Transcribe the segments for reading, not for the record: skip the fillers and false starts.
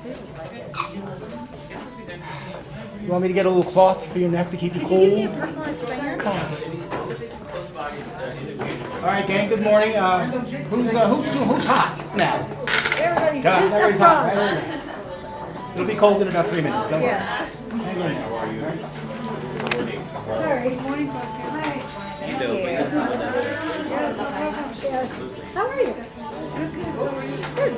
You want me to get a little cloth for your neck to keep you cool? Could you give me a personalized finger? All right, gang. Good morning. Who's hot now? Everybody's God, just everybody's up hot. front. It'll be cold in about 3 minutes. Don't worry. Yeah. Hang in there. Sorry. Morning, Hi. Yes. How are you? Good, good. How are you? Good.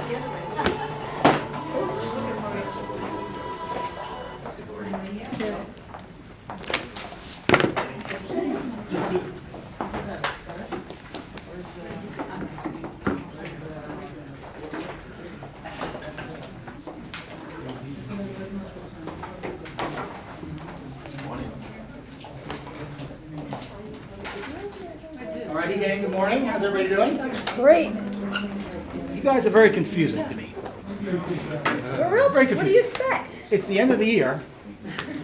Alrighty, gang. Good morning. How's everybody doing? Great. You guys are very confusing to me. We're real. Very What do you expect? It's the end of the year.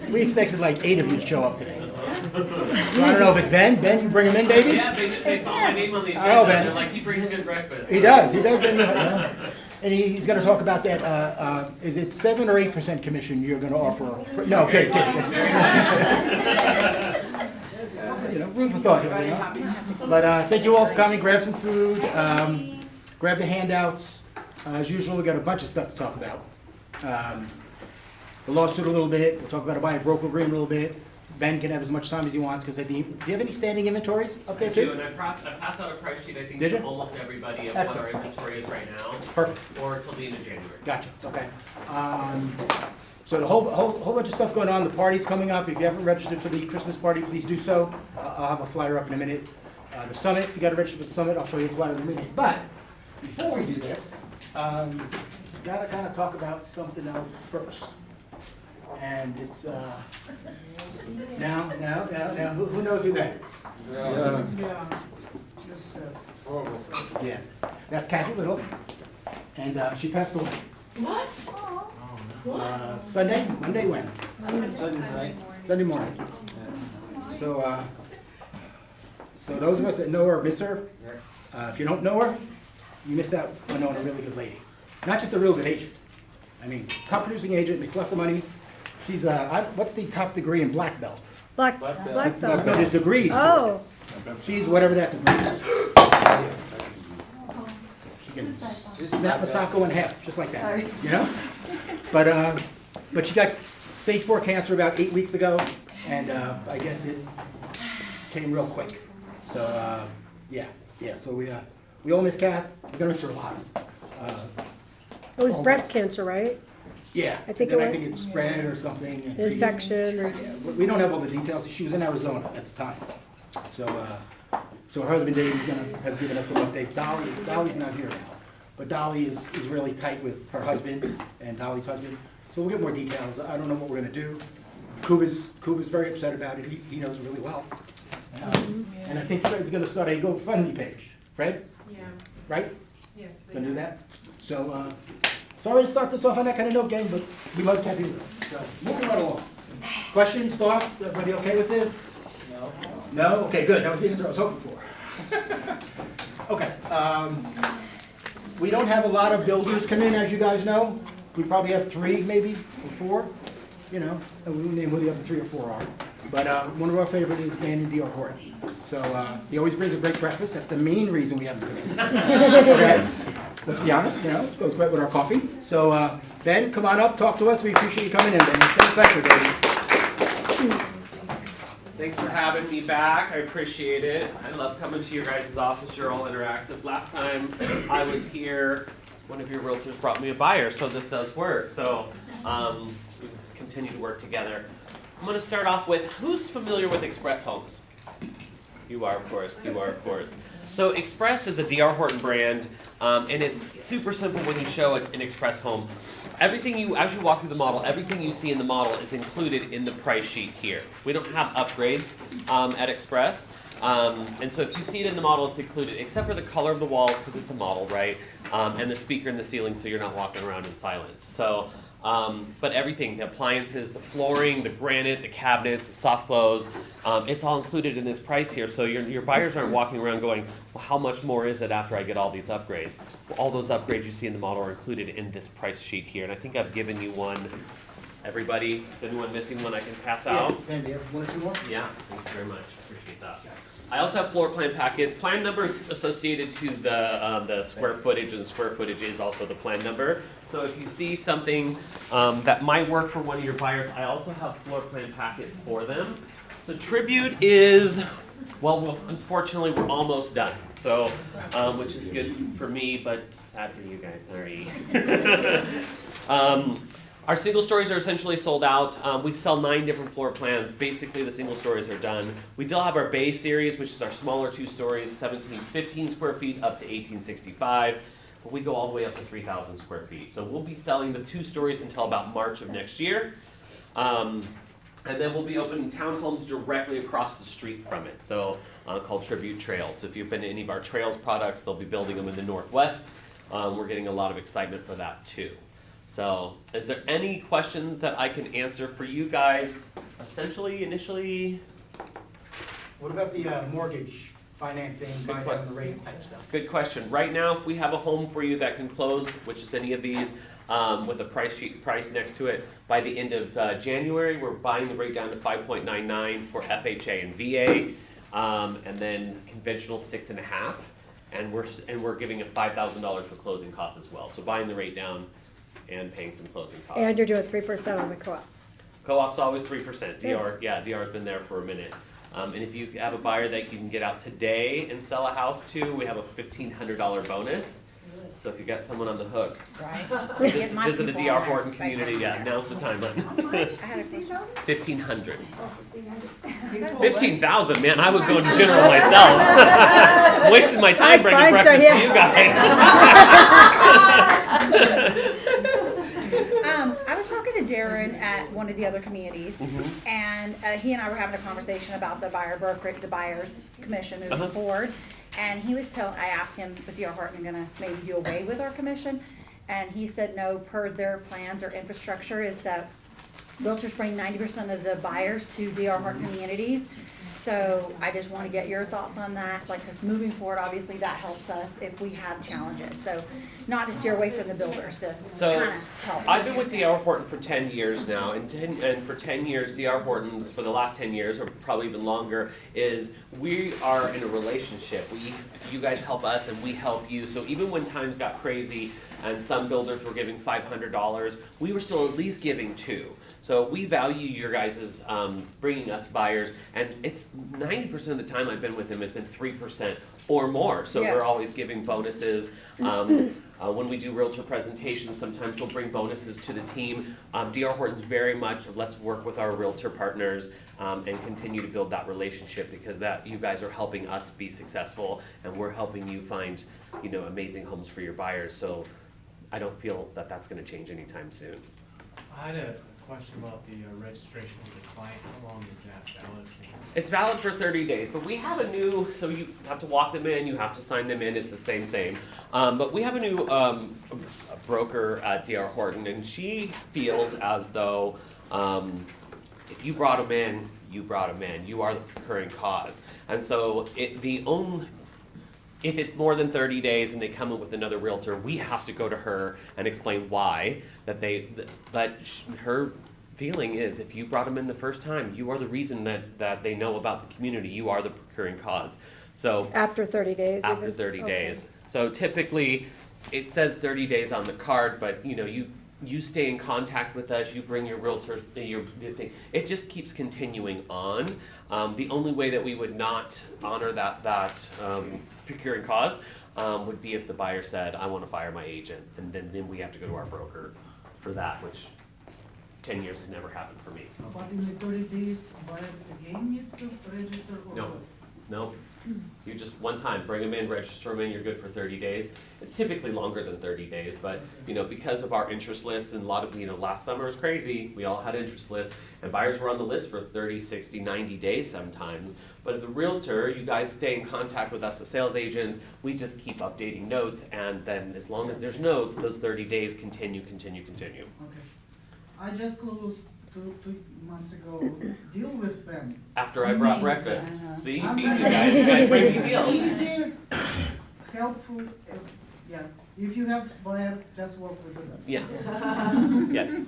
We expected like 8 of you to show up today. So I don't know if it's Ben. Ben, you bring him in, baby? Yeah, they saw my name on the agenda. Oh, Ben. They're like, he brings good breakfast. He does. He does. Bring and he's going to talk about that. Is it 7 or 8% commission you're going to offer? No, kid. You know, room for thought here. You know? But thank you all for coming. Grab some food. Grab the handouts. As usual, we got a bunch of stuff to talk about. The lawsuit a little bit. We'll talk about a buy and broker agreement a little bit. Ben can have as much time as he wants because do you have any standing inventory up there I do, too? and I passed out a price sheet, I think, Did you? to almost everybody of Excellent. what our inventory is right now. Perfect. Or until the end of January. Gotcha. Okay. So the whole bunch of stuff going on. The party's coming up. If you haven't registered for the Christmas party, please do so. I'll have a flyer up in a minute. The summit, you got to register for the summit. I'll show you a flyer in a minute. But before we do this, got to kind of talk about something else first. And it's now. Who knows who that is? Yes, that's Kathy Little, and she passed away. What? Monday when? Sunday morning. So those of us that know her or miss her, if you don't know her, you missed out on knowing a really good lady. Not just a real good agent. I mean, top producing agent, makes lots of money. She's what's the top degree in black belt? Black No, belt. there's degrees. Oh. She's whatever that degree is. She can snap Masako in half, just like that. You know? But she got stage 4 cancer about 8 weeks ago, and I guess it came real quick. So yeah. So we all miss Kath. We're gonna miss her a lot. It was breast cancer, right? Yeah. I think and it then was. I think it spread or something. And Infection. Or we don't have all the details. She was in Arizona at the time. So her husband Dave has given us some updates. Dolly's not here now, but Dolly is really tight with her husband and Dolly's husband. So we'll get more details. I don't know what we're gonna do. Kuba's very upset about it. He knows really well. And I think Fred's gonna start a GoFundMe page. Fred? Yeah. Right? Yes. Gonna do that? So sorry to start this off on that kind of note, gang, but we love Kathy Little. So moving right along. Questions, thoughts? Everybody okay with this? No. No? Okay, good. That was the answer I was hoping for. Okay. We don't have a lot of builders come in, as you guys know. We probably have 3, maybe, or 4. You know, and we won't name who the other 3 or 4 are. But one of our favorite is Dan and D.R. Horton. So he always brings a great breakfast. That's the main reason we have him come in. Okay? Let's be honest, you know, it goes great with our coffee. So Ben, come on up, talk to us. We appreciate you coming in, Ben. It's been a pleasure, baby. Thanks for having me back. I appreciate it. I love coming to your guys' office. You're all interactive. Last time I was here, one of your realtors brought me a buyer, so this does work. So we continue to work together. I'm going to start off with, who's familiar with Express Homes? You are, of course. You are, of course. So Express is a D.R. Horton brand, and it's super simple when you show an Express home. Everything as you walk through the model, everything you see in the model is included in the price sheet here. We don't have upgrades at Express. And so if you see it in the model, it's included, except for the color of the walls, because it's a model, right? And the speaker in the ceiling, so you're not walking around in silence. So But everything, the appliances, the flooring, the granite, the cabinets, the soft close, it's all included in this price here. So your buyers aren't walking around going, well, how much more is it after I get all these upgrades? Well, all those upgrades you see in the model are included in this price sheet here. And I think I've given you one. Everybody, is anyone missing one I can pass out? Yeah, and do you have one or two more? Yeah, thank you very much. Appreciate that. I also have floor plan packets, plan numbers associated to the square footage, and the square footage is also the plan number. So if you see something that might work for one of your buyers, I also have floor plan packets for them. So Tribute is, well, unfortunately, we're almost done. So, which is good for me, but sad for you guys. Sorry. Our single stories are essentially sold out. We sell 9 different floor plans. Basically, the single stories are done. We still have our Bay series, which is our smaller 2 stories, 1715 square feet up to 1865. But we go all the way up to 3,000 square feet. So we'll be selling the 2 stories until about March of next year. And then we'll be opening townhomes directly across the street from it, so called Tribute Trails. So if you've been to any of our Trails products, they'll be building them in the Northwest. We're getting a lot of excitement for that too. So, is there any questions that I can answer for you guys? Essentially, initially. What about the mortgage financing, buying down the rate type stuff? Good question. Right now, if we have a home for you that can close, which is any of these, with a price next to it, by the end of January, we're buying the rate down to 5.99 for FHA and VA, and then conventional 6.5, and we're giving it $5,000 for closing costs as well. So buying the rate down and paying some closing costs. And you're doing 3% on the co-op. Co-op's always 3%. DR's been there for a minute. And if you have a buyer that you can get out today and sell a house to, we have a $1,500 bonus. So if you got someone on the hook, Right. visit the DR Horton community. Yeah, now's the time. I had a question. 1,500. 15,000, man. I would go to general myself. Wasting my time bringing breakfast to you guys. I was talking to Darren at one of the other communities, and he and I were having a conversation about the buyer's commission moving forward. And he was I asked him, was DR Horton gonna maybe do away with our commission? And he said no, per their plans or infrastructure is that realtors bring 90% of the buyers to DR Horton communities. So I just want to get your thoughts on that, like, because moving forward, obviously that helps us if we have challenges. So not to steer away from the builders to kind of help. I've been with DR Horton for 10 years now, and for 10 years, DR Horton's, for the last 10 years, or probably even longer, is we are in a relationship. You guys help us and we help you. So even when times got crazy and some builders were giving $500, we were still at least giving $2. So we value your guys' bringing us buyers, and it's 90% of the time I've been with them has been 3% or more. So we're always giving bonuses. When we do realtor presentations, sometimes we'll bring bonuses to the team. DR Horton's very much, let's work with our realtor partners and continue to build that relationship, because that you guys are helping us be successful, and we're helping you find, amazing homes for your buyers. So I don't feel that that's going to change anytime soon. I had a question about the registration of the client. How long is that valid for? It's valid for 30 days, but we have a new, so you have to walk them in, you have to sign them in, it's the same. But we have a new broker at DR Horton, and she feels as though if you brought them in, you brought them in. You are the procuring cause. And so if it's more than 30 days and they come in with another realtor, we have to go to her and explain why. Her feeling is, if you brought them in the first time, you are the reason that they know about the community. You are the procuring cause. So After 30 days? after 30 days. So typically, it says 30 days on the card, but you stay in contact with us, you bring your realtor, your thing. It just keeps continuing on. The only way that we would not honor that procuring cause would be if the buyer said, I want to fire my agent, and then we have to go to our broker for that, which 10 years has never happened for me. But in the 30 days, buyer again need to register or No. what? No, You just one time bring them in, register them in, you're good for 30 days. It's typically longer than 30 days, but because of our interest lists and a lot of, last summer was crazy. We all had interest lists and buyers were on the list for 30, 60, 90 days sometimes. But the realtor, you guys stay in contact with us, the sales agents, we just keep updating notes, and then as long as there's notes, those 30 days continue. Okay. I just closed two months ago deal with them. After I brought Amazing. breakfast. I know. See, I'm feed very- you guys bring me deals. Easy, helpful, yeah. If you have buyer, just work with them. Yeah. Yes.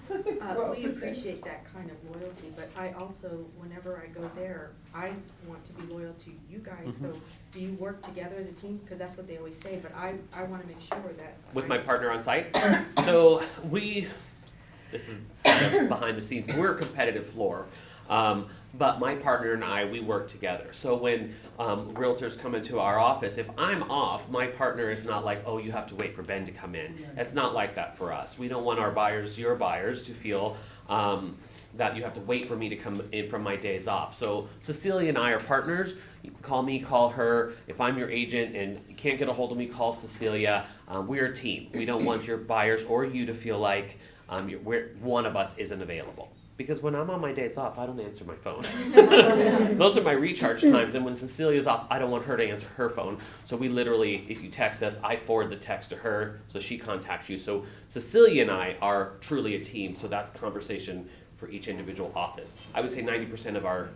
We appreciate that kind of loyalty, but I also, whenever I go there, I want to be loyal to you guys, so do you work together as a team? Because that's what they always say, but I want to make sure that. With my partner on site. So this is kind of behind the scenes, we're a competitive floor. But my partner and I, we work together. So when realtors come into our office, if I'm off, my partner is not like, oh, you have to wait for Ben to come in. It's not like that for us. We don't want our buyers, your buyers, to feel that you have to wait for me to come in from my days off. So Cecilia and I are partners. You can call me, call her. If I'm your agent and you can't get a hold of me, call Cecilia. We're a team. We don't want your buyers or you to feel like one of us isn't available. Because when I'm on my days off, I don't answer my phone. Those are my recharge times, and when Cecilia's off, I don't want her to answer her phone. So we literally, if you text us, I forward the text to her, so she contacts you. So Cecilia and I are truly a team, so that's conversation for each individual office. I would say 90% of our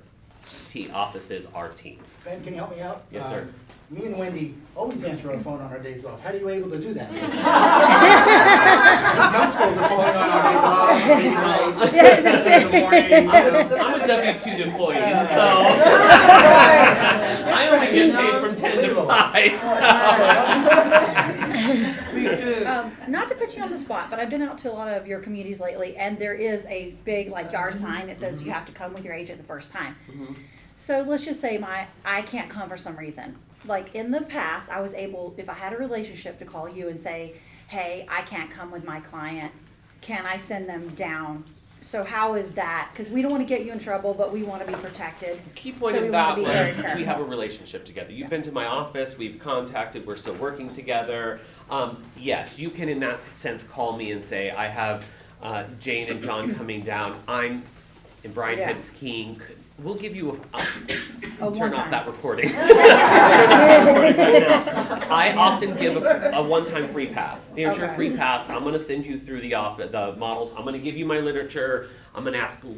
offices are teams. Ben, can you help me out? Yes, sir. Me and Wendy always answer our phone on our days off. How are you able to do that? Numbskulls are calling on our days off, midnight, in the morning. I'm a W-2 employee, so I only get paid from 10 to 5. So. Not to put you on the spot, but I've been out to a lot of your communities lately, and there is a big yard sign that says you have to come with your agent the first time. So let's just say I can't come for some reason. Like in the past, I was able, if I had a relationship, to call you and say, hey, I can't come with my client. Can I send them down? So how is that? Because we don't want to get you in trouble, but we want to be protected. Key point So we of wanna that be very was we careful. have a relationship together. You've been to my office, we've contacted, we're still working together. Yes, you can in that sense call me and say, I have Jane and John coming down. I'm in Brian Yeah. Head skiing. We'll give you Oh, turn one off time. that recording. Turn off that recording right now. I often give a one-time free pass. Here's your Okay. free pass. I'm going to send you through the models. I'm going to give you my literature. I'm going to answer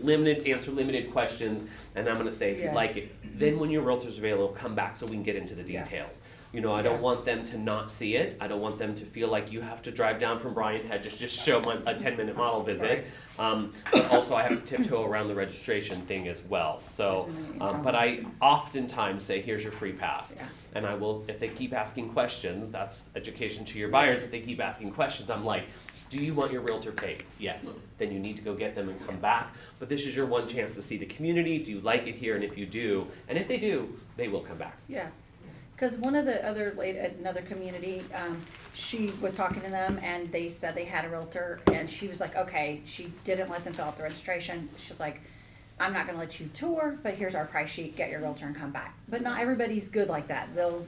limited questions, and I'm going to say if you Yeah. like it. Then when your realtor's available, come back so we can get into the details. I don't want them to not see it. I don't want them to feel like you have to drive down from Bryant Head just show them a 10-minute model visit. But also I have to tiptoe around the registration thing as well. So, but I oftentimes say, here's your free pass. Yeah. And I will, if they keep asking questions, that's education to your buyers. If they keep asking questions, I'm like, do you want your realtor paid? Yes. Then you need to go get them and come back. But this is your one chance to see the community. Do you like it here? And if you do, and if they do, they will come back. Yeah. Because one of the other another community, she was talking to them and they said they had a realtor and she was like, okay, she didn't let them fill out the registration. She's like, I'm not gonna let you tour, but here's our price sheet, get your realtor and come back. But not everybody's good like that. They'll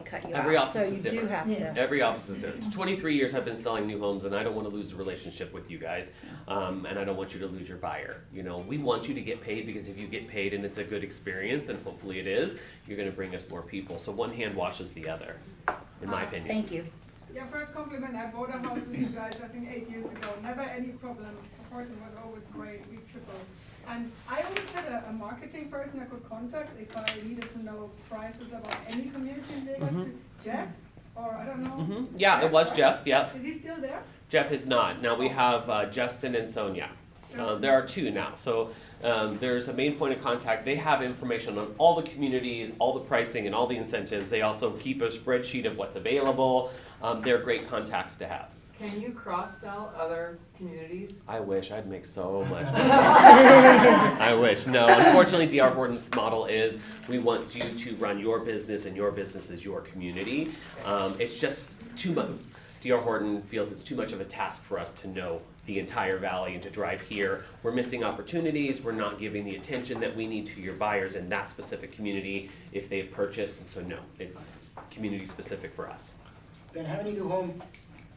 cut you Every out. office So is you different. do have to. Every office is different. 23 years I've been selling new homes, and I don't want to lose the relationship with you guys, and I don't want you to lose your buyer. We want you to get paid, because if you get paid and it's a good experience, and hopefully it is, you're going to bring us more people. So one hand washes the other, in my opinion. Thank you. Yeah, first compliment, I bought a house with you guys, I think 8 years ago. Never any problems. Horton was always great, we tripled. And I always had a marketing person I could contact if I needed to know prices about any community in Vegas. Jeff, or I don't know. Yeah, it was Jeff, yeah. Is he still there? Jeff is not. Now we have Justin and Sonia. There are two now. So there's a main point of contact. They have information on all the communities, all the pricing, and all the incentives. They also keep a spreadsheet of what's available. They're great contacts to have. Can you cross-sell other communities? I wish. I'd make so much money. I wish. No, unfortunately, D.R. Horton's model is we want you to run your business, and your business is your community. It's just too much. D.R. Horton feels it's too much of a task for us to know the entire valley and to drive here. We're missing opportunities, we're not giving the attention that we need to your buyers in that specific community if they've purchased, and so no, it's community specific for us. Ben, how many new home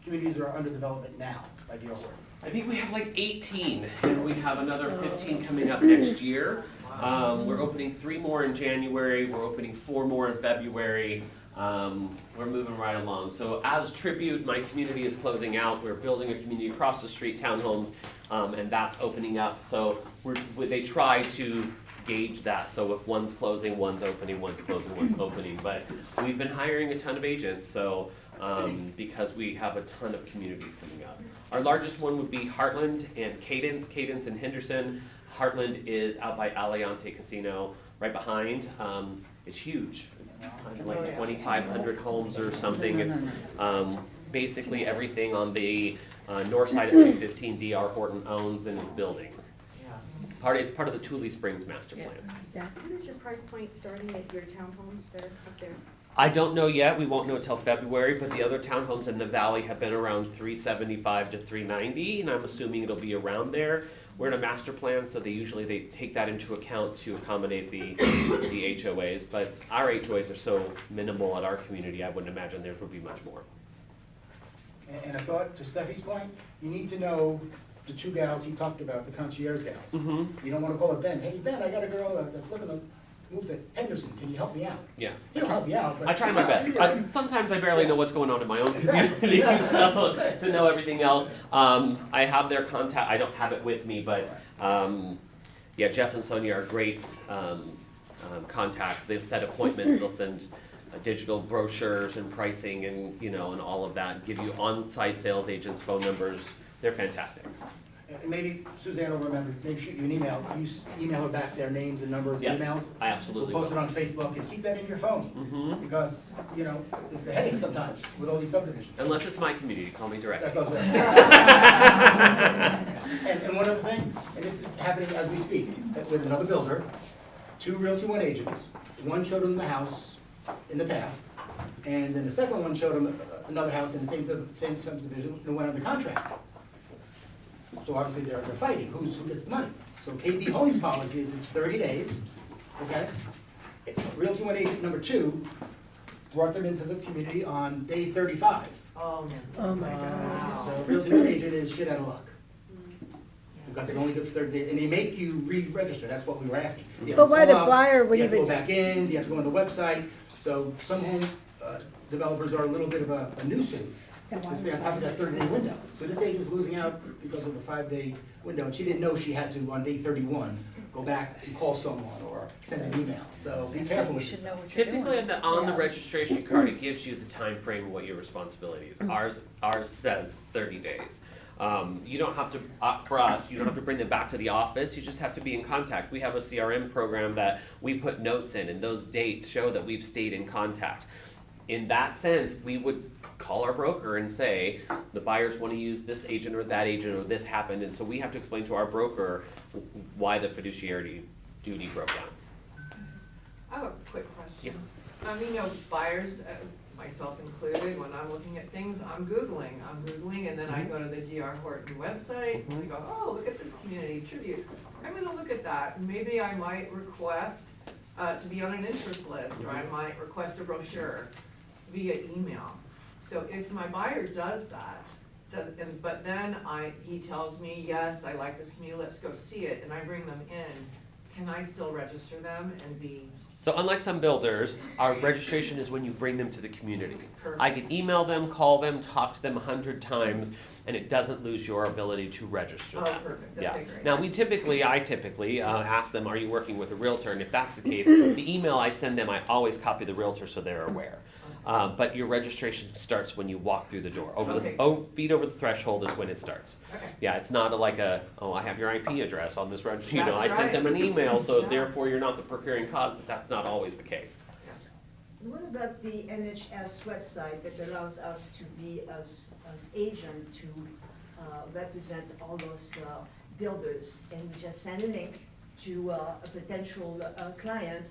communities are under development now by D.R. Horton? I think we have like 18, and we have another 15 coming up next year. We're opening 3 more in January, we're opening 4 more in February. We're moving right along. So as tribute, my community is closing out. We're building a community across the street, townhomes, and that's opening up. So they try to gauge that. So if one's closing, one's opening, one's closing, one's opening. But we've been hiring a ton of agents, so because we have a ton of communities coming up. Our largest one would be Heartland and Cadence. Cadence and Henderson. Heartland is out by Aliante Casino, right behind. It's huge. It's like 2,500 homes or something. It's basically everything on the north side of 215 D.R. Horton owns and is building. It's part of the Tule Springs master plan. What is your price point starting at your townhomes that are up there? I don't know yet. We won't know until February, but the other townhomes in the valley have been around $375 to $390, and I'm assuming it'll be around there. We're in a master plan, so they take that into account to accommodate the HOAs, but our HOAs are so minimal at our community, I wouldn't imagine theirs would be much more. And a thought to Steffi's point, you need to know the 2 gals he talked about, the concierge gals. Mm-hmm. You don't want to call it Ben. Hey, Ben, I got a girl that's moved to Henderson. Can you help me out? Yeah. He'll help you out. But I try my best. Sometimes I barely know what's going on in my own Exactly. community, so to know everything else. I have their contact. I don't have it with me, but yeah, Jeff and Sonia are great contacts. They've set appointments. They'll send digital brochures and pricing and and all of that. Give you on-site sales agents' phone numbers. They're fantastic. And maybe Suzanne will remember, maybe shoot you an email. You email her back their names and numbers Yeah, and emails. I absolutely We'll post will. it on Facebook and keep that in your phone. Mm-hmm. Because, it's a headache sometimes with all these subdivisions. Unless it's my community, call me directly. That goes without saying. And one other thing, and this is happening as we speak, with another builder, 2 Realty One agents. One showed them the house in the past, and then the second one showed them another house in the same subdivision and went under contract. So obviously they're fighting, who gets the money. So KB Homes policy is it's 30 days, okay? Realty One agent number 2 brought them into the community on day 35. Oh my God. So Realty One agent is shit out of luck. Because it's only good for 30 days, and they make you re-register, that's what we were asking. You have But to why the call up, buyer would you have to go even, back in, you have to go on the website, so some home developers are a little bit of a nuisance to stay on top of that 30-day window. So this agent's losing out because of a 5-day window, and she didn't know she had to, on day 31, go back and call someone or send an email, so be careful You with should this. know what you're doing. Typically on the Yeah. registration card, it gives you the time frame of what your responsibility is. Ours says 30 days. You don't have to, for us, you don't have to bring them back to the office, you just have to be in contact. We have a CRM program that we put notes in, and those dates show that we've stayed in contact. In that sense, we would call our broker and say, the buyers want to use this agent or that agent, or this happened, and so we have to explain to our broker why the fiduciary duty broke down. I have a quick question. Yes. Buyers, myself included, when I'm looking at things, I'm Googling, and then I go to the D.R. Horton website, and I go, oh, look at this community tribute. I'm gonna look at that, maybe I might request to be on an interest list, or I might request a brochure via email. So if my buyer does that, but then he tells me, yes, I like this community, let's go see it, and I bring them in, can I still register them and be? So unlike some builders, our registration is when you bring them to the community. Perfect. I can email them, call them, talk to them 100 times, and it doesn't lose your ability to register Oh, them. perfect, Yeah. okay, great. Now I typically ask them, are you working with a realtor? And if that's the case, the email I send them, I always copy the realtor so they're aware. But your registration starts when you walk through the door. Feet over the threshold is when it starts. Okay. Yeah, it's not I have your IP address on this registry. That's I sent them an email, so Yeah. therefore you're not the procuring cause, but that's not always the case. what about the NHS website that allows us to be as agent to represent all those builders? And we just send a link to a potential client,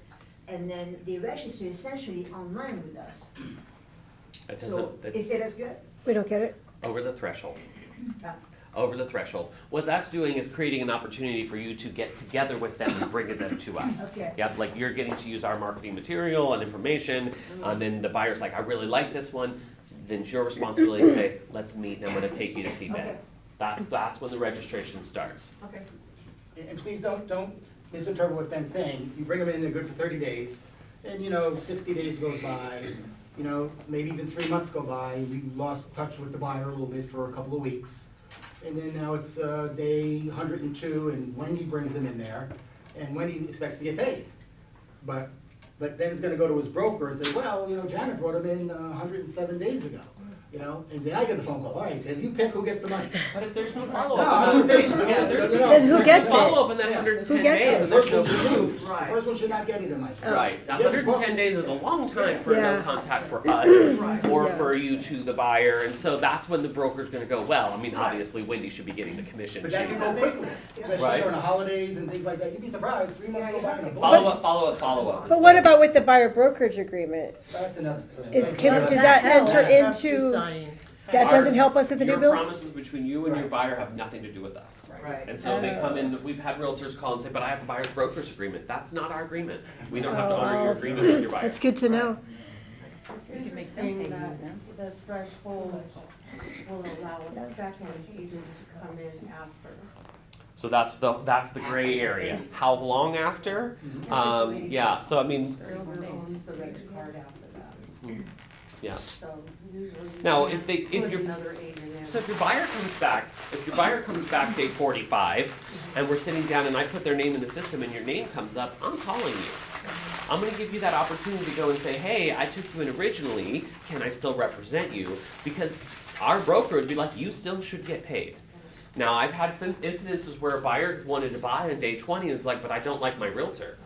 and then they register essentially online with us. That So doesn't, is that's it as good? We don't get it. over the threshold. over the threshold. What that's doing is creating an opportunity for you to get together with them and bring them to us. Okay. Yeah, like you're getting to use our marketing material and information, and then the buyer's like, I really like this one. Then it's your responsibility to say, let's meet, and I'm going to take you to see Ben. Okay. That's when the registration starts. Okay. And please don't misinterpret what Ben's saying. You bring them in, they're good for 30 days, and 60 days goes by, maybe even 3 months go by, we lost touch with the buyer a little bit for a couple of weeks. And then now it's day 102, and Wendy brings them in there, and Wendy expects to get paid. But Ben's gonna go to his broker and say, well, Janet brought him in 107 days ago. And then I get the phone call, all right, Tim, you pick who gets the money. But if there's no No, follow-up, I don't think, Then who gets it? follow-up in that Yeah. 110 Who gets days, it? and The there's first no one should proof. the first one should not get it in my. Right, Yeah, 110 days is a long time for a no Yeah. contact for us, or Yeah. for you to the buyer, and so that's when the broker's gonna go, well, I mean, Right. obviously Wendy should be getting the commission. But that She- can go quickly, especially Right. during the holidays and things like that. You'd be surprised, 3 months go by and a Follow-up. But what about with the buyer brokerage agreement? That's another thing. Does that enter into, that doesn't help us with the new Your builds? promises between you and your Right. buyer have nothing to do with us. Right. And so they come in, we've had realtors call and say, but I have a buyer's broker's agreement. That's not our agreement. We don't have to honor your agreement with your buyer. That's good to know. You can make them pay you then. The threshold will allow a second agent to come in after. So that's the gray area. How long after? Yeah, so I mean, Whoever owns the reg card after that. yeah. So usually. Now, you if put your another agent in. So if your buyer comes back day 45, and we're sitting down and I put their name in the system and your name comes up, I'm calling you. I'm gonna give you that opportunity to go and say, hey, I took you in originally, can I still represent you? Because our broker would be like, you still should get paid. Now, I've had some incidences where a buyer wanted to buy on day 20 and is like, but I don't like my realtor.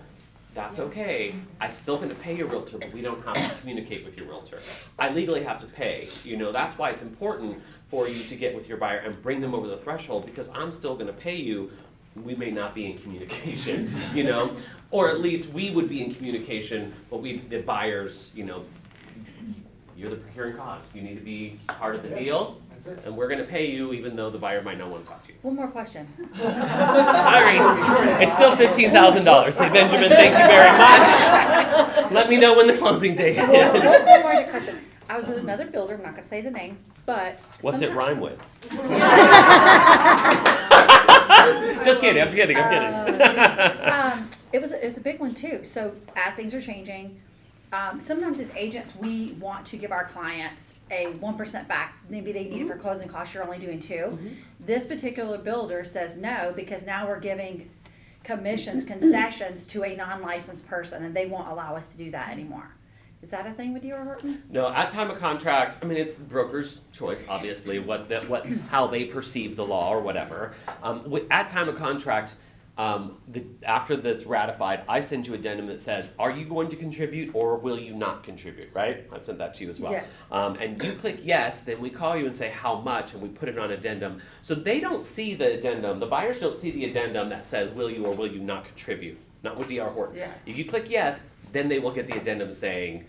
That's okay. I'm still gonna pay your realtor, but we don't have to communicate with your realtor. I legally have to pay. That's why it's important for you to get with your buyer and bring them over the threshold, because I'm still gonna pay you. We may not be in communication, or at least we would be in communication, but the buyers, you're the procuring cause. You need to be part of the deal, That's it. and we're gonna pay you even though the buyer might not want to talk to you. One more question. Sorry, it's still $15,000. Say, Benjamin, thank you very much. Let me know when the closing date is. One more question. I was with another builder, I'm not gonna say the name, but. What's it sometimes- rhyme with? Just kidding, I'm kidding. It was a big one too. So as things are changing, sometimes as agents, we want to give our clients a 1% back. Maybe they need it for closing costs, you're only doing 2. This particular builder says no, because now we're giving concessions to a non-licensed person, and they won't allow us to do that anymore. Is that a thing with you or Horton? No, at time of contract, I mean, it's the broker's choice, obviously, how they perceive the law or whatever. At time of contract, after that's ratified, I send you an addendum that says, are you going to contribute or will you not contribute, right? I've sent that to you as well. Yes. And you click yes, then we call you and say how much, and we put it on addendum. So they don't see the addendum, the buyers don't see the addendum that says, will you or will you not contribute? Not with DR Horton. Yeah. If you click yes, then they will get the addendum saying,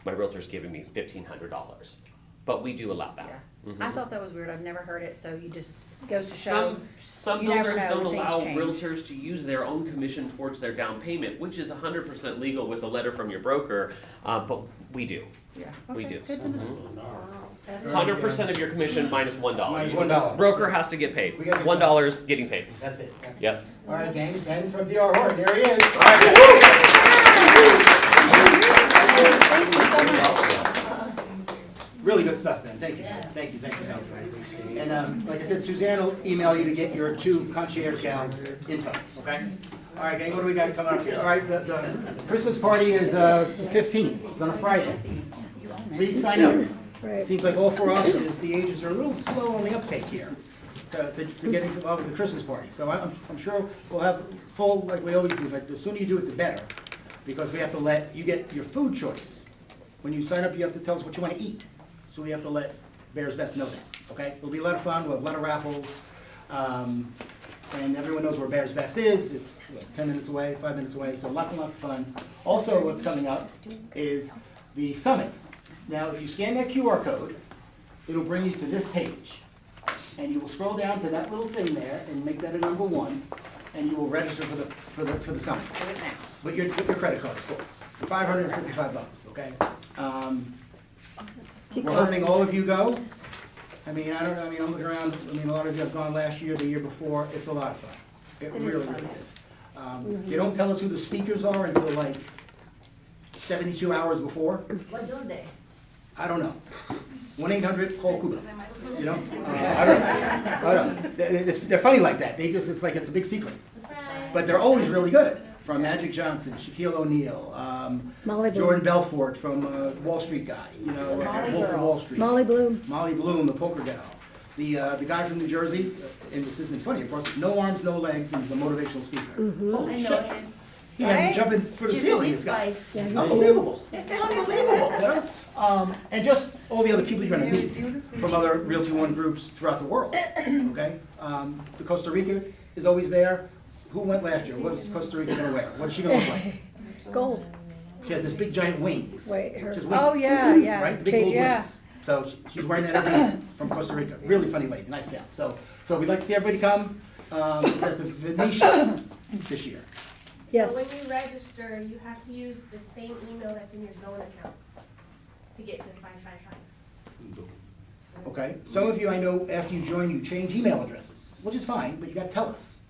my realtor's giving me $1,500. But we do allow that. Yeah. Mhm. I thought that was weird. I've never heard it, so you just goes to show. Some you never builders know don't when things allow change. realtors to use their own commission towards their down payment, which is 100% legal with a letter from your broker, but we do. Yeah. We Okay, do. good to know. Mhm. 100% of your commission minus $1. Minus $1. Broker has to get paid. We gotta get $1 is getting paid. That's it. That's it. Yep. All right, gang, Ben from DR Horton, there he is. Thank you so much. Really good stuff, Ben. Thank you. Thank you. And like I said, Suzanne will email you to get your 2 concierge gals info, okay? All right, gang, what do we got coming up here? All right, the Christmas party is the 15th. It's on a Friday. Please sign up. Right. Seems like all 4 offices, the agents are a little slow on the uptake here to getting involved with the Christmas party. So I'm sure we'll have full, like we always do, but the sooner you do it, the better. Because we have to let you get your food choice. When you sign up, you have to tell us what you want to eat. So we have to let Bears Best know that, okay? It'll be a lot of fun, we'll have a lot of raffles, and everyone knows where Bears Best is. It's 10 minutes away, 5 minutes away, so lots and lots of fun. Also, what's coming up is the summit. Now, if you scan that QR code, it'll bring you to this page. and you will scroll down to that little thing there and make that a number 1, and you will register for the summit. Do it now. With your credit card, of course, for $555, okay? We're hoping all of you go. I'm looking around, a lot of you have gone last year, the year before, it's a lot of fun. It really, really is. You don't tell us who the speakers are until like 72 hours before. What do they? I don't know. 1-800-CALL-CUBA. You know? I don't know. They're funny like that. It's like it's a big secret. But they're always really good. From Magic Johnson, Shaquille O'Neal, Jordan Belfort from Wall Street Guy, Wolf of Wall Street. Molly Bloom. Molly Bloom, the poker gal. The guy from New Jersey, and this isn't funny, of course, no arms, no legs, and he's a motivational speaker. Holy shit. He had me jumping for the ceiling, this guy. Unbelievable. Unbelievable. And just all the other people you're gonna meet from other Realty One groups throughout the world, okay? The Costa Rica is always there. Who went last year? What is Costa Rica gonna wear? What is she gonna look like? Gold. She has this big giant wings. Wait, her. Just wings. Oh, yeah. Right, the big gold Yeah. wings. So she's wearing that every day from Costa Rica. Really funny lady, nice gal. So we'd like to see everybody come. It's at the Venetia this year. Yes. So when you register, you have to use the same email that's in your zone account to get to the 555. Okay, some of you I know after you join, you change email addresses, which is fine, but you gotta tell us.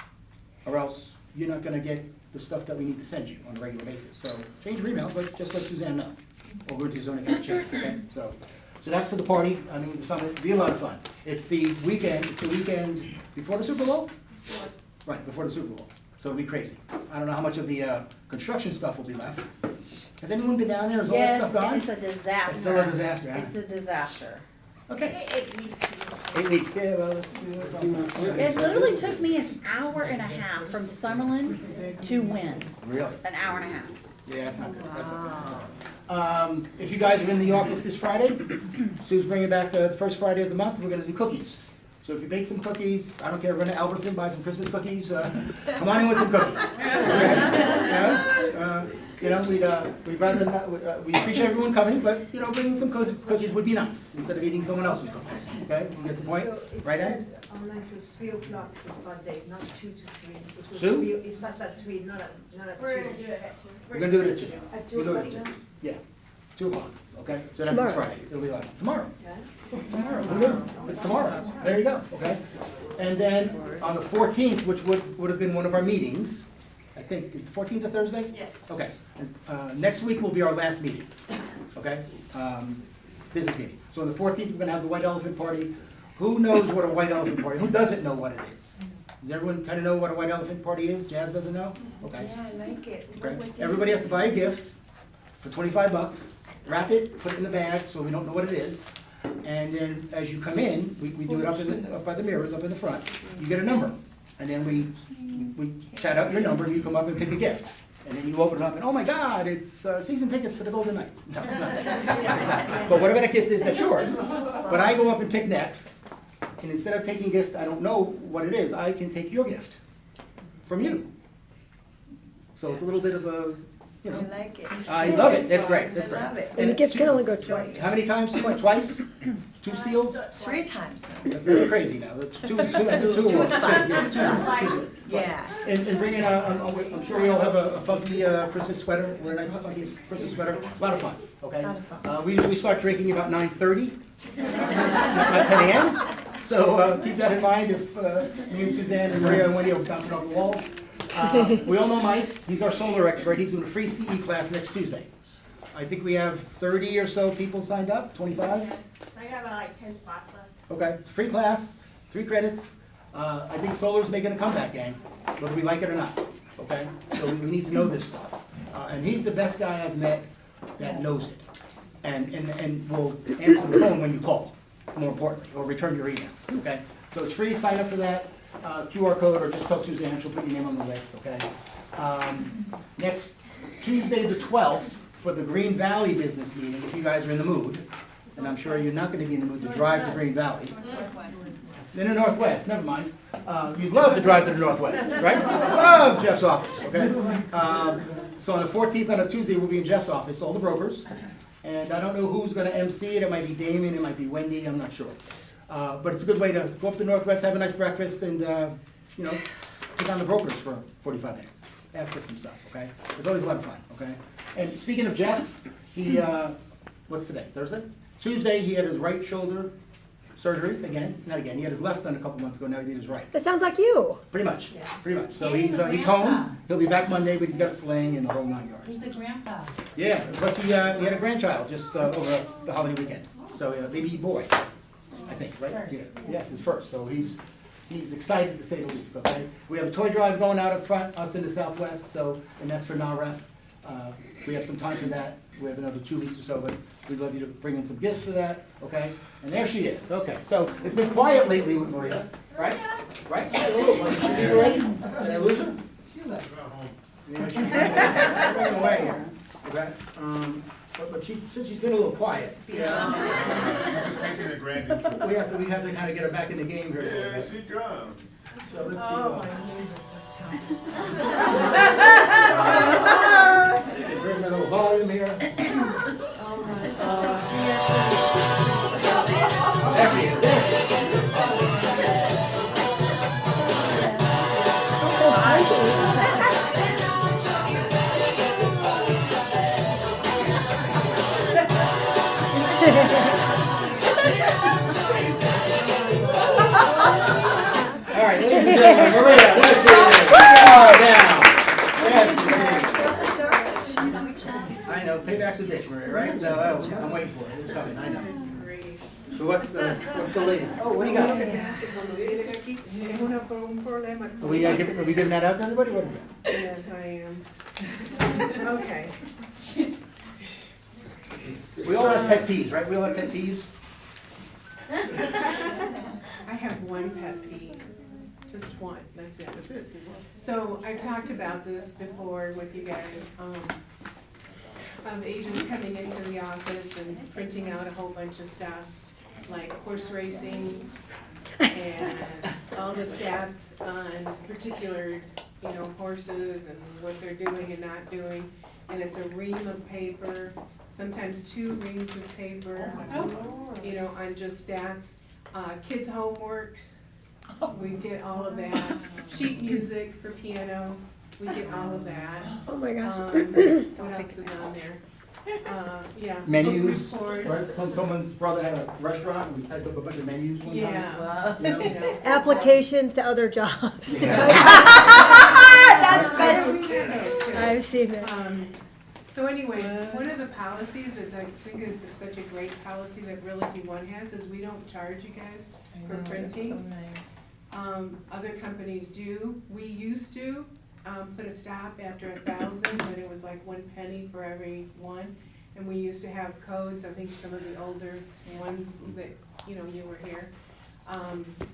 Or else you're not gonna get the stuff that we need to send you on a regular basis. So change your email, but just let Suzanne know. Or go into your zone account change, okay? So that's for the party. The summit, it'll be a lot of fun. It's the weekend before the Super Bowl? Right, before the Super Bowl. So it'll be crazy. I don't know how much of the construction stuff will be left. Has anyone been down there? Is all that stuff gone? Yes, it's a disaster. It's still a disaster, huh? It's a disaster. Okay. 8 weeks. 8 weeks, yeah, well, let's do this. It literally took me an hour and a half from Summerlin to Wynn. Really? An hour and a half. Yeah, that's not good. That's not good. If you guys are in the office this Friday, Sue's bringing back the first Friday of the month, we're gonna do cookies. So if you bake some cookies, I don't care, run to Albertson, buy some Christmas cookies, come on in with some cookies. We'd rather not, we appreciate everyone coming, but, bringing some cookies would be nice, instead of eating someone else's cookies, okay? You get the point? So it Right, said Ed? online it was 3 o'clock the start date, not 2 to 3. It was Sue? 3, it starts at 3, not at 2. We're gonna do it at 2. We're gonna do it at 2. At 2 We'll do it o'clock at 2. now? Yeah, 2 o'clock, okay? So that's this Tomorrow. Friday, it'll be like, tomorrow. Okay. Tomorrow, it is. It's tomorrow. There you go, okay? And then on the 14th, which would have been one of our meetings, I think, is the 14th a Thursday? Yes. Okay. Next week will be our last meeting, okay? Business meeting. So on the 14th, we're gonna have the White Elephant Party. Who knows what a White Elephant Party, who doesn't know what it is? Does everyone kind of know what a White Elephant Party is? Jazz doesn't know? Okay. Yeah, I like it. Okay. Everybody has to buy a gift for $25, wrap it, put it in the bag so we don't know what it is. And then as you come in, we do it up by the mirrors, up in the front, you get a number. And then we shout out your number and you come up and pick a gift. And then you open it up and, oh my God, it's season tickets to the Golden Knights. No, it's not that. But whatever that gift is, that's yours. But I go up and pick next. And instead of taking a gift, I don't know what it is, I can take your gift from you. So it's a little bit of a, I like it. I love it, that's great, that's great. I love it. And the gift can only go twice. How many times? Twice? 2 steals? 3 times now. That's not crazy now. Two is fine, two is fine. Yeah. And bring in, I'm sure we all have a funky Christmas sweater, wear a nice funky Christmas sweater, a lot of fun, okay? Lot of fun. We usually start drinking about 9:30, not 10 a.m. So keep that in mind if me and Suzanne and Maria and Wendy are bouncing off the walls. We all know Mike, he's our solar expert, he's doing a free CE class next Tuesday. I think we have 30 or so people signed up, 25? Yes, I got like 10 spots left. Okay, it's a free class, 3 credits. I think solar's making a comeback, gang, whether we like it or not, okay? So we need to know this stuff. And he's the best guy I've met that knows it. And will answer the phone when you call, more importantly, or return your email, okay? So it's free, sign up for that, QR code, or just tell Suzanne, she'll put your name on the list, okay? Next Tuesday the 12th, for the Green Valley business meeting, if you guys are in the mood, and I'm sure you're not gonna be in the mood to drive to Green Valley. In the Northwest, never mind. You'd love to drive to the Northwest, right? Love Jeff's office, okay? So on the 14th, on a Tuesday, we'll be in Jeff's office, all the brokers. And I don't know who's gonna MC it, it might be Damon, it might be Wendy, I'm not sure. But it's a good way to go up to Northwest, have a nice breakfast, and, you know, take on the brokers for 45 minutes. Ask us some stuff, okay? It's always a lot of fun, okay? And speaking of Jeff, he, what's today, Thursday? Tuesday, he had his right shoulder surgery, not again, he had his left done a couple months ago, now he did his right. That sounds like you. Pretty much, Yeah. pretty much. So And he's a he's grandpa. home, he'll be back Monday, but he's got a sling and the whole 9 yards. He's the grandpa. Yeah, plus he had a grandchild just over the holiday weekend. So baby boy, I think, right? First, Yeah. yeah. Yes, his first. So he's excited to say the least. Okay. We have a toy drive going out up front, us in the Southwest. So and that's for NAREP. We have some time for that. We have another 2 weeks or so, but we'd love you to bring in some gifts for that. Okay. And there she is. Okay. So it's been quiet lately with Maria, right? Right? Did I lose her? Yeah, she's running away here. Okay. But since she's been a little quiet, Just making a grand intro. we have to kind of get her back in the game here a little Yeah, bit. she drums. So let's see. Bring a little volume here. There she is. There she All right, ladies and gentlemen, Maria, let's see this. Down. Yes, I know, payback's a bitch, Maria, right? So I'm waiting for it. It's coming, I know. So what's the latest? Oh, what do you got? Are we giving that out to everybody? What is that? Yes, I am. Okay. We all have pet peeves, right? We all have pet peeves. I have one pet peeve, just one, that's it. That's it. So I've talked about this before with you guys, agents coming into the office and printing out a whole bunch of stuff, like horse racing and all the stats on particular, horses and what they're doing and not doing. And it's a ream of paper, sometimes 2 reams of paper, on just stats. Kids' homeworks, we get all of that. Sheet music for piano, we get all of that. Oh my gosh. What else is on there? Yeah. Menus, book reports. right? Someone's brother had a restaurant, and we typed up a bunch of menus one time. Yeah. You know? Applications to other jobs. That's best. I've seen that. So anyway, one of the policies that I think is such a great policy that Realty One has is we don't charge you guys for printing. Nice. Other companies do. We used to put a stop after 1,000, but it was like 1 penny for every one. And we used to have codes, I think some of the older ones that, you were here.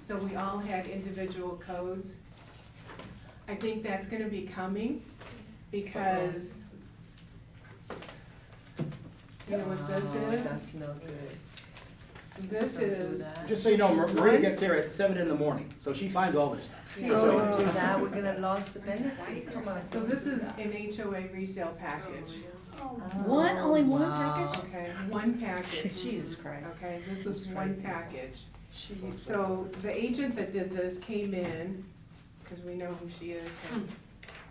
So we all had individual codes. I think that's gonna be coming because you know what this is? That's no good. This is, Just so you know, Maria gets here at 7 in the morning, so she finds all this stuff. Don't do that, we're gonna lose the benefit, come on. so this is an HOA resale package. Only one package? Okay, one package. Jesus Christ. Okay, this was one package. So the agent that did this came in, because we know who she is, 'cause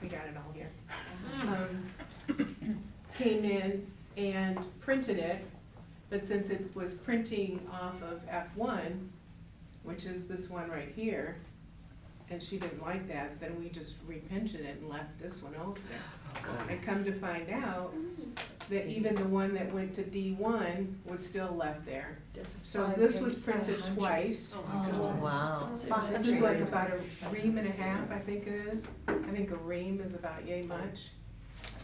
we got it all here. Came in and printed it, but since it was printing off of F1, which is this one right here, and she didn't like that, then we just repinted it and left this one over there. And come to find out that even the one that went to D1 was still left there. So this was printed twice. Oh, wow. This is like about a ream and a half, I think it is. I think a ream is about yay much.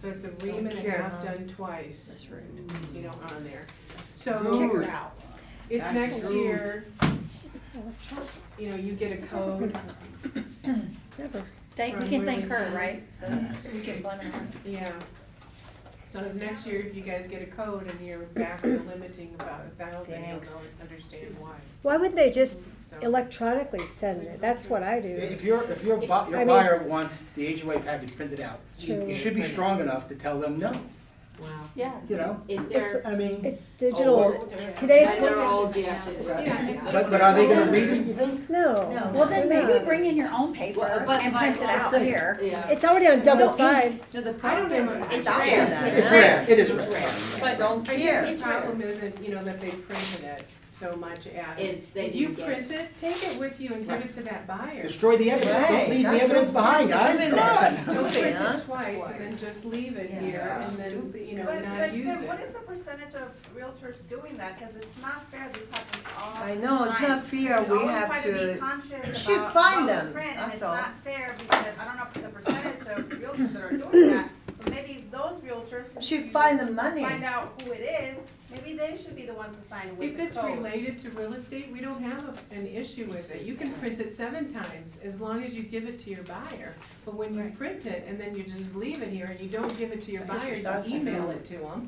So it's a ream and a half done twice, on there. So if next year, you get a code. Never. We can thank her, right? So we can blame her. Yeah. So if next year, if you guys get a code and you're back to limiting about 1,000, you'll understand why. Why wouldn't they just So- electronically send it? That's what I do. If your I mean- buyer wants the HOA package printed out, True. you should be strong enough to tell them no. Wow. Yeah. you know? If they're, I mean, It's digital. Oh, Today's when they're old, you have to. but are they gonna read it, you think? no. No. Well, then they're maybe not. bring in your own paper Well, but and by print it law- out here. Yeah. It's already on double side. So the I don't problem know, is, it's double rare. that, It's huh? rare, it is It's rare. rare. But don't I care. just- The problem isn't, you know, that they printed it so much as, Is they if you didn't get print it, take it with you and give it to that buyer. Destroy the evidence, don't Right, leave the that's evidence so behind, guys, stupid. come on. Don't Stupid, print huh? it twice and then just leave it Yes. here and So then, stupid. you know, But not use then what it. is the percentage of realtors doing that? Because it's not fair, this happens all I know, it's not fair, we have always try to be to, conscious should about find what we them, print, and that's it's all. not fair because I don't know the percentage of realtors that are doing that, but maybe those realtors. since should you find the money. Find out who it is, maybe they should be the ones assigned with If the it's code. related to real estate, we don't have an issue with it. You can print it 7 times as long as you give it to your buyer. But when you print it and then you just leave it here and you don't give it to your buyer, That's you email right. it to them,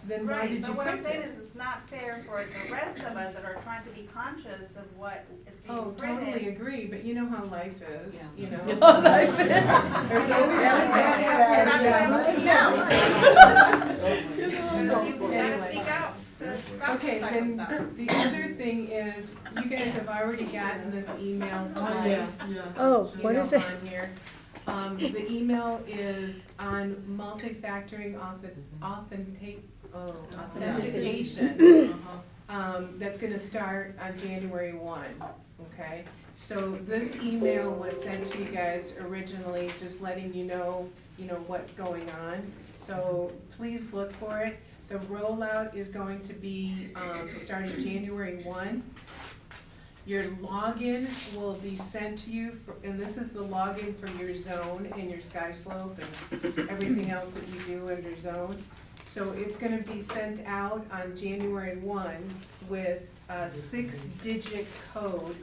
then why Right, did you but what I'm print saying it? is it's not fair for the rest of us that are trying to be conscious of what is being Oh, printed. totally agree, but you know how life is, you know? There's always There's always Yeah, bad yeah, That's why I'm apples. speaking out. Yeah. People gotta speak out to stop Okay, this type of then stuff. the other thing is, you guys have already gotten this email twice. Oh, what is it? On here. The email is on multi-factoring authentication. That's gonna start on January 1, okay? So this email was sent to you guys originally, just letting you know what's going on. So please look for it. The rollout is going to be, starting January 1. Your login will be sent to you, and this is the login for your zone and your sky slope and everything else that you do under zone. So it's gonna be sent out on January 1 with a 6-digit code,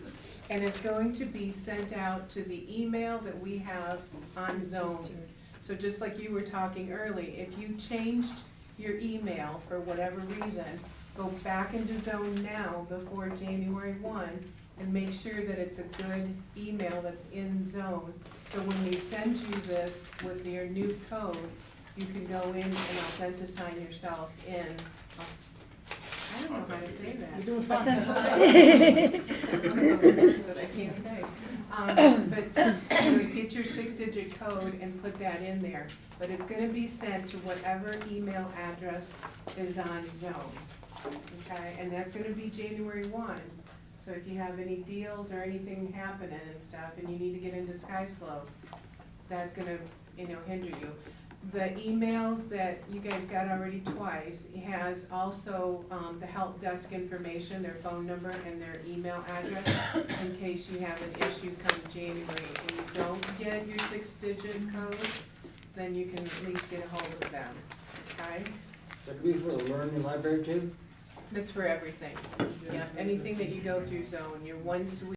and it's going to be sent out to the email that we have on zone. So just like you were talking early, if you changed your email for whatever reason, go back into zone now before January 1 and make sure that it's a good email that's in zone. So when we send you this with your new code, you can go in and authenticate yourself in. I don't know how to say that. You're doing fine. That I can't say. But you know, get your 6-digit code and put that in there. But it's gonna be sent to whatever email address is on zone. Okay, and that's gonna be January 1. So if you have any deals or anything happening and stuff, and you need to get into Sky Slope, that's gonna, hinder you. The email that you guys got already twice has also, the help desk information, their phone number and their email address, in case you have an issue come January. When you don't get your 6-digit code, then you can at least get a hold of them, okay? That could be for the learning library too? That's for everything. Yeah, anything that you go through zone, your one suite.